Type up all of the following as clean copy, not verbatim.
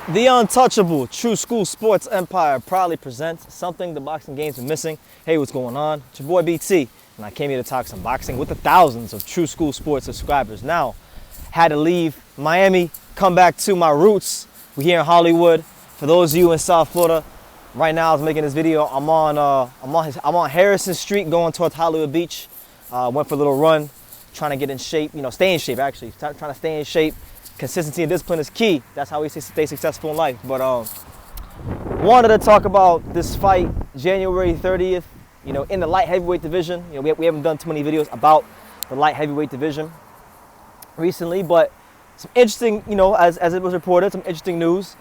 The untouchable True School Sports Empire proudly presents something the boxing game's been missing. Hey, what's going on? It's your boy BT, and I came here to talk some boxing with the thousands of True School Sports subscribers. Now, had to leave Miami, come back to my roots. We're here in Hollywood. For those of you in South Florida, right now I was making this video. I'm on Harrison Street going towards Hollywood Beach. Went for a little run, trying to get in shape. Stay in shape actually. Trying to stay in shape. Consistency and discipline is key. That's how we stay successful in life. But wanted to talk about this fight, January 30th, in the light heavyweight division. We haven't done too many videos about the light heavyweight division recently, but some interesting, as it was reported, some interesting news.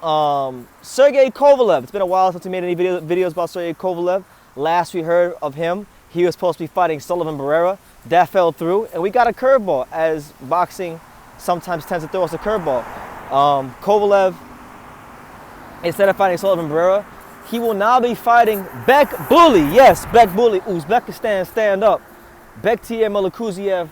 Sergei Kovalev. It's been a while since we made any videos about Sergei Kovalev. Last we heard of him, he was supposed to be fighting Sullivan Barrera. That fell through, and we got a curveball, as boxing sometimes tends to throw us a curveball. Kovalev, instead of fighting Sullivan Barrera, he will now be fighting Bek Bully. Yes, Bek Bully. Uzbekistan, stand up. Bektemir Melikuziev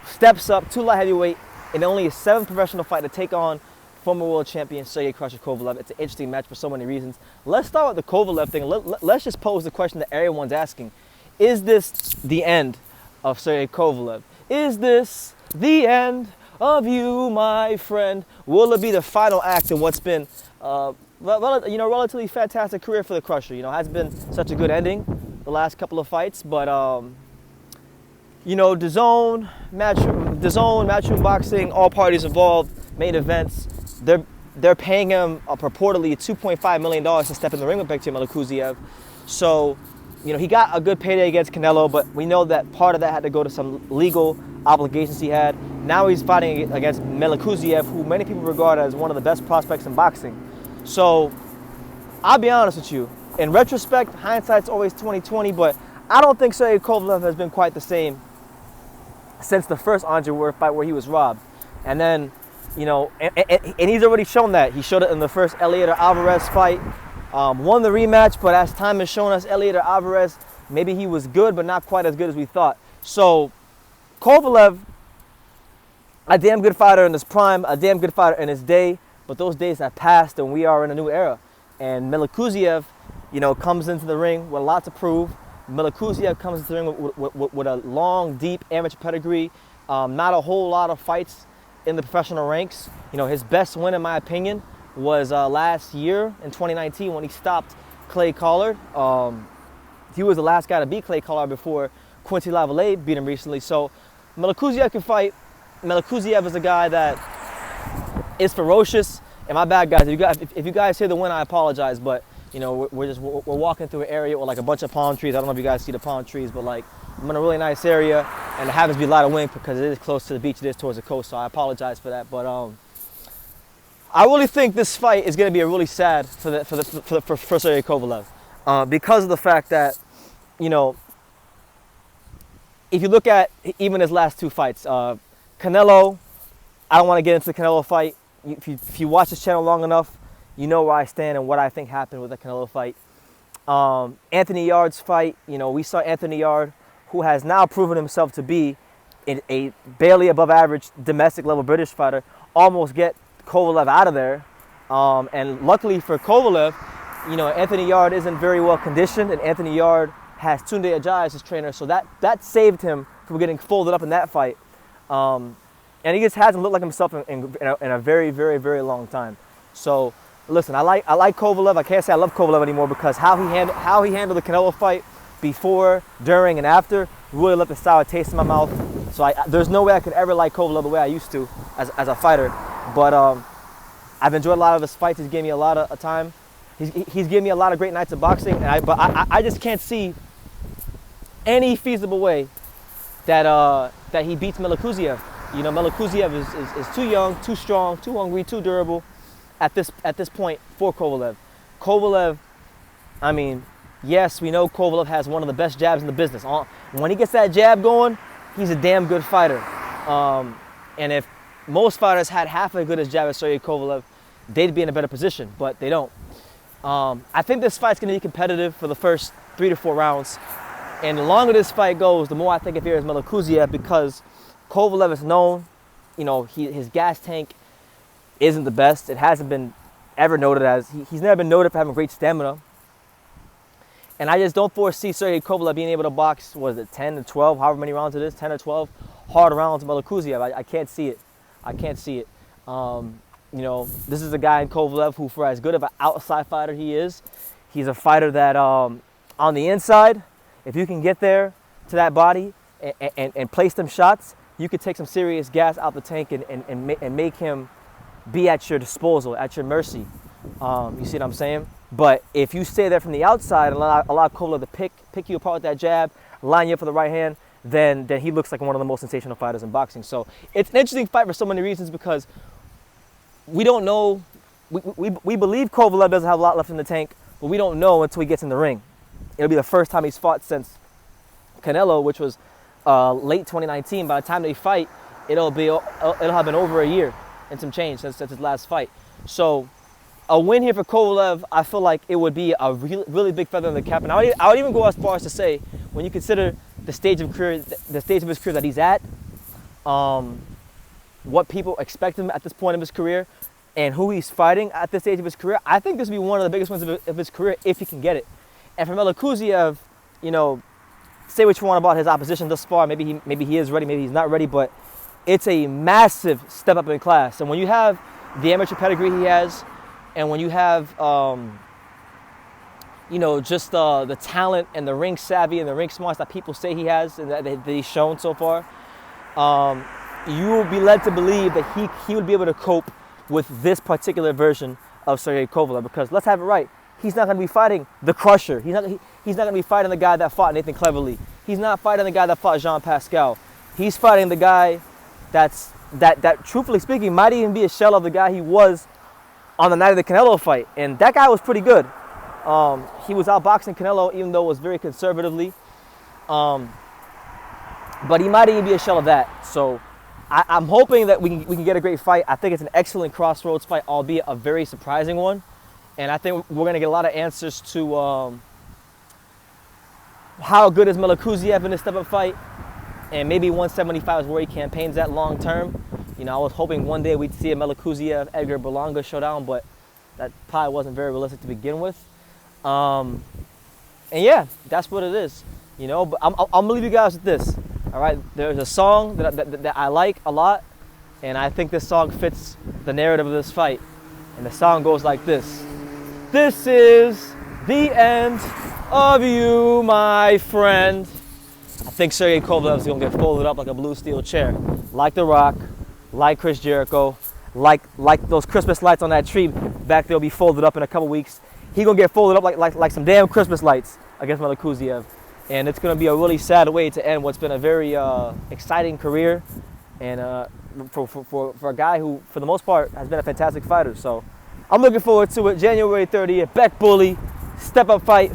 steps up to light heavyweight in only his 7th professional fight to take on former world champion Sergei Kovalev. It's an interesting match for so many reasons. Let's start with the Kovalev thing. Let's just pose the question that everyone's asking. Is this the end of Sergei Kovalev? Is this the end of you, my friend? Will it be the final act in what's been relatively fantastic career for the Crusher? Hasn't been such a good ending the last couple of fights, but DAZN, Matchroom Boxing, all parties involved, main events, they're paying him purportedly $2.5 million to step in the ring with Bektemir Melikuziev. So he got a good payday against Canelo, but we know that part of that had to go to some legal obligations he had. Now he's fighting against Melikuziev, who many people regard as one of the best prospects in boxing. So I'll be honest with you. In retrospect, hindsight's always 20/20, but I don't think Sergei Kovalev has been quite the same since the first Andre Ward fight where he was robbed. And then, and he's already shown that. He showed it in the first Elliot Alvarez fight. Won the rematch, but as time has shown us, Elliot Alvarez, maybe he was good, but not quite as good as we thought. So Kovalev, a damn good fighter in his prime, a damn good fighter in his day, but those days have passed and we are in a new era. And Melikuziev, comes into the ring with a lot to prove. Melikuziev comes into the ring with a long, deep amateur pedigree. Not a whole lot of fights in the professional ranks. His best win, in my opinion, was last year in 2019 when he stopped Clay Collard. He was the last guy to beat Clay Collard before Quincy Lavallée beat him recently. So Melikuziev can fight. Melikuziev is a guy that is ferocious. And my bad, guys. If you guys hear the wind, I apologize. But we're walking through an area with like a bunch of palm trees. I don't know if you guys see the palm trees, but like I'm in a really nice area, and there happens to be a lot of wind because it is close to the beach. It is towards the coast, so I apologize for that. But I really think this fight is going to be a really sad for Sergei Kovalev because of the fact that if you look at even his last 2 fights, Canelo, I don't want to get into the Canelo fight. If you watch this channel long enough, you know where I stand and what I think happened with the Canelo fight. Anthony Yarde's fight, we saw Anthony Yarde, who has now proven himself to be a barely above average domestic level British fighter, almost get Kovalev out of there. And luckily for Kovalev, Anthony Yarde isn't very well conditioned, and Anthony Yarde has Tunde Ajayi as his trainer, so that saved him from getting folded up in that fight. And he just hasn't looked like himself in a very, very, very long time. So listen, I like Kovalev. I can't say I love Kovalev anymore because how he handled the Canelo fight before, during, and after really left a sour taste in my mouth. So there's no way I could ever like Kovalev the way I used to as a fighter. But I've enjoyed a lot of his fights. He's given me a lot of time. He's given me a lot of great nights of boxing. But I just can't see any feasible way that he beats Melikuziev. Melikuziev is too young, too strong, too hungry, too durable at this point for Kovalev. Kovalev, I mean, yes, we know Kovalev has one of the best jabs in the business. When he gets that jab going, he's a damn good fighter. And if most fighters had half as good as jab as Sergei Kovalev, they'd be in a better position, but they don't. I think this fight's going to be competitive for the first 3 to 4 rounds. And the longer this fight goes, the more I think it favors Melikuziev because Kovalev is known, his gas tank isn't the best. It hasn't been ever noted as. He's never been noted for having great stamina. And I just don't foresee Sergei Kovalev being able to box, what is it, 10 to 12, however many rounds it is, 10 or 12 hard rounds of Melikuziev. I can't see it. I can't see it. You know, this is a guy in Kovalev who, for as good of an outside fighter he is, he's a fighter that on the inside, if you can get there to that body and place them shots, you could take some serious gas out the tank and make him be at your disposal, at your mercy. You see what I'm saying? But if you stay there from the outside and allow Kovalev to pick you apart with that jab, line you up for the right hand, then he looks like one of the most sensational fighters in boxing. So it's an interesting fight for so many reasons, because we don't know. We believe Kovalev doesn't have a lot left in the tank, but we don't know until he gets in the ring. It'll be the first time he's fought since Canelo, which was late 2019. By the time they fight, it'll have been over a year and some change since his last fight. So a win here for Kovalev, I feel like it would be a really big feather in the cap. And I would even go as far as to say, when you consider the stage of his career that he's at, what people expect him at this point of his career, and who he's fighting at this stage of his career, I think this would be one of the biggest wins of his career if he can get it. And for Melikuziev, you know, say what you want about his opposition thus far. Maybe he is ready, maybe he's not ready, but it's a massive step up in class. And when you have the amateur pedigree he has, and when you have, you know, just the talent and the ring savvy and the ring smarts that people say he has and that he's shown so far, you will be led to believe that he would be able to cope with this particular version of Sergei Kovalev. Because let's have it right, he's not going to be fighting the Crusher. He's not going to be fighting the guy that fought Nathan Cleverly. He's not fighting the guy that fought Jean Pascal. He's fighting the guy that truthfully speaking might even be a shell of the guy he was on the night of the Canelo fight. And that guy was pretty good. He was outboxing Canelo, even though it was very conservatively. But he might even be a shell of that. So I'm hoping that we can get a great fight. I think it's an excellent crossroads fight, albeit a very surprising one. And I think we're going to get a lot of answers to how good is Melikuziev in this step-up fight. And maybe 175 is where he campaigns at long term. You know, I was hoping one day we'd see a Melikuziev Edgar Berlanga showdown, but that probably wasn't very realistic to begin with. And yeah, that's what it is. You know, but I'm gonna leave you guys with this. All right, there's a song that I like a lot, and I think this song fits the narrative of this fight. And the song goes like this: "This is the end of you, my friend." I think Sergei Kovalev is gonna get folded up like a blue steel chair, like The Rock, like Chris Jericho, like those Christmas lights on that tree back there will be folded up in a couple weeks. He gonna get folded up like some damn Christmas lights against Melikuziev, and it's gonna be a really sad way to end what's been a very exciting career, and for a guy who, for the most part, has been a fantastic fighter. So I'm looking forward to it. January 30th, Bek Bully, step up fight.